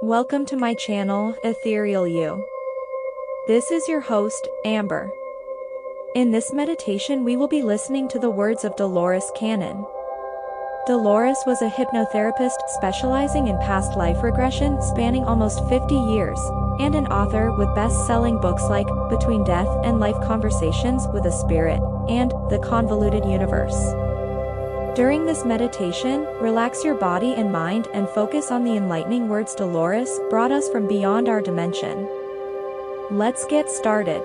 Welcome to my channel, Ethereal You. This is your host, Amber. In this meditation we will be listening to the words of Dolores Cannon. Dolores was a hypnotherapist specializing in past life regression spanning almost 50 years, and an author with best-selling books like Between Death and Life Conversations with a Spirit, and The Convoluted Universe. During this meditation, relax your body and mind and focus on the enlightening words Dolores brought us from beyond our dimension. Let's get started.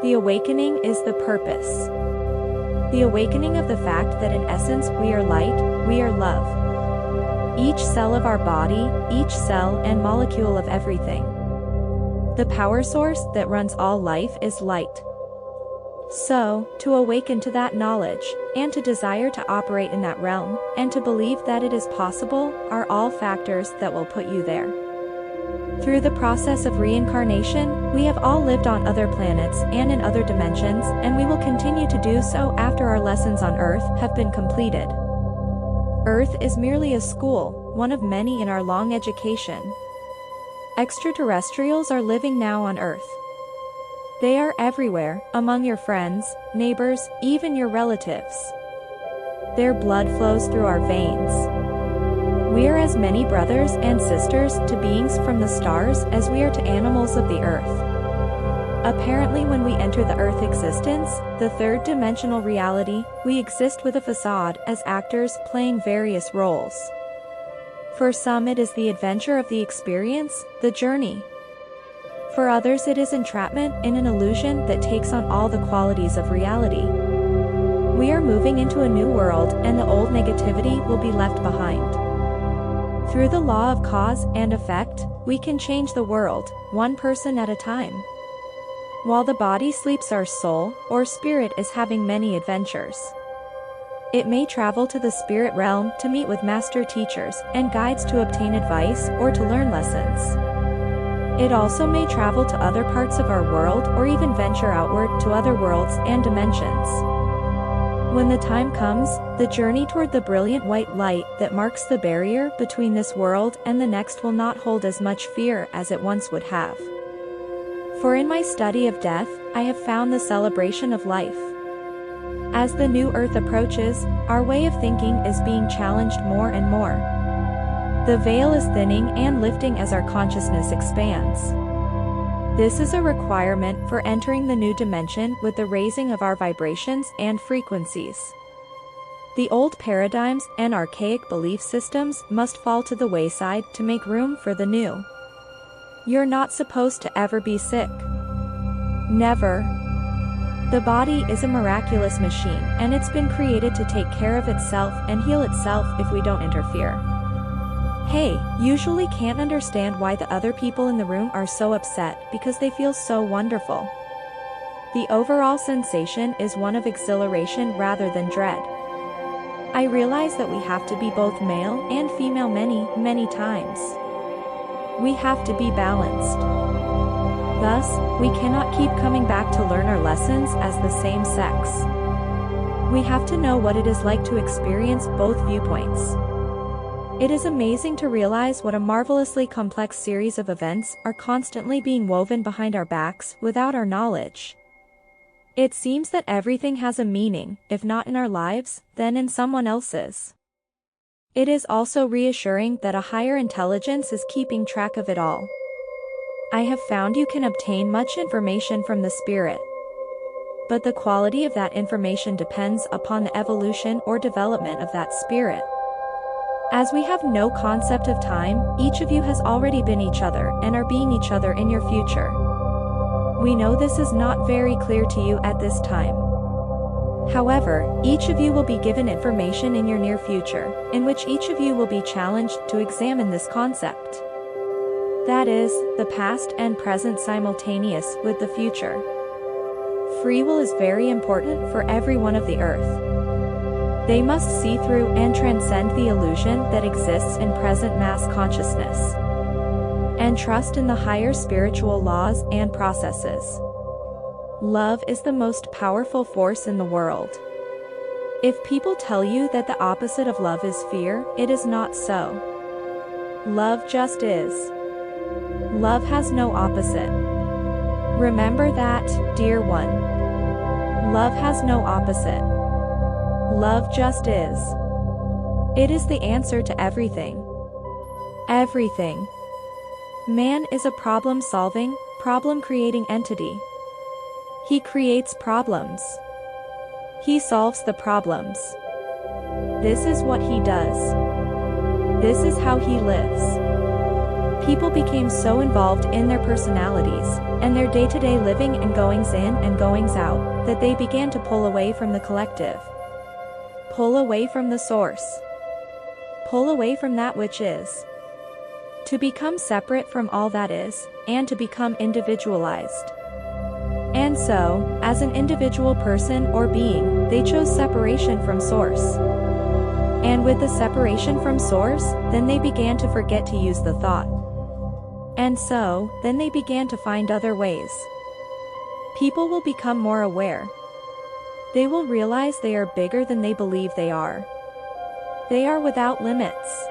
The awakening is the purpose. The awakening of the fact that in essence we are light, we are love. Each cell of our body, each cell and molecule of everything. The power source that runs all life is light. So, to awaken to that knowledge, and to desire to operate in that realm, and to believe that it is possible, are all factors that will put you there. Through the process of reincarnation, we have all lived on other planets and in other dimensions, and we will continue to do so after our lessons on Earth have been completed. Earth is merely a school, one of many in our long education. Extraterrestrials are living now on Earth. They are everywhere, among your friends, neighbors, even your relatives. Their blood flows through our veins. We are as many brothers and sisters to beings from the stars as we are to animals of the earth. Apparently when we enter the earth existence, the third dimensional reality, we exist with a facade as actors playing various roles. For some it is the adventure of the experience, the journey. For others it is entrapment in an illusion that takes on all the qualities of reality. We are moving into a new world and the old negativity will be left behind. Through the law of cause and effect, we can change the world, one person at a time. While the body sleeps, our soul, or spirit, is having many adventures. It may travel to the spirit realm to meet with master teachers and guides to obtain advice or to learn lessons. It also may travel to other parts of our world or even venture outward to other worlds and dimensions. When the time comes, the journey toward the brilliant white light that marks the barrier between this world and the next will not hold as much fear as it once would have. For in my study of death, I have found the celebration of life. As the new earth approaches, our way of thinking is being challenged more and more. The veil is thinning and lifting as our consciousness expands. This is a requirement for entering the new dimension with the raising of our vibrations and frequencies. The old paradigms and archaic belief systems must fall to the wayside to make room for the new. You're not supposed to ever be sick. Never. The body is a miraculous machine, and it's been created to take care of itself and heal itself if we don't interfere. Hey, usually can't understand why the other people in the room are so upset because they feel so wonderful. The overall sensation is one of exhilaration rather than dread. I realize that we have to be both male and female many times. We have to be balanced. Thus, we cannot keep coming back to learn our lessons as the same sex. We have to know what it is like to experience both viewpoints. It is amazing to realize what a marvelously complex series of events are constantly being woven behind our backs without our knowledge. It seems that everything has a meaning, if not in our lives, then in someone else's. It is also reassuring that a higher intelligence is keeping track of it all. I have found you can obtain much information from the spirit. But the quality of that information depends upon the evolution or development of that spirit. As we have no concept of time, each of you has already been each other and are being each other in your future. We know this is not very clear to you at this time. However, each of you will be given information in your near future, in which each of you will be challenged to examine this concept. That is, the past and present simultaneous with the future. Free will is very important for everyone of the earth. They must see through and transcend the illusion that exists in present mass consciousness, and trust in the higher spiritual laws and processes. Love is the most powerful force in the world. If people tell you that the opposite of love is fear, it is not so. Love just is. Love has no opposite. Remember that, dear one. Love has no opposite. Love just is. It is the answer to everything. Everything. Man is a problem-solving, problem-creating entity. He creates problems. He solves the problems. This is what he does. This is how he lives. People became so involved in their personalities, and their day-to-day living and goings in and goings out, that they began to pull away from the collective. Pull away from the source. Pull away from that which is. To become separate from all that is, and to become individualized. And so, as an individual person or being, they chose separation from source. And with the separation from source, then they began to forget to use the thought. And so, then they began to find other ways. People will become more aware. They will realize they are bigger than they believe they are. They are without limits.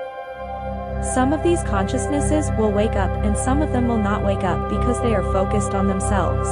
Some of these consciousnesses will wake up and some of them will not wake up because they are focused on themselves.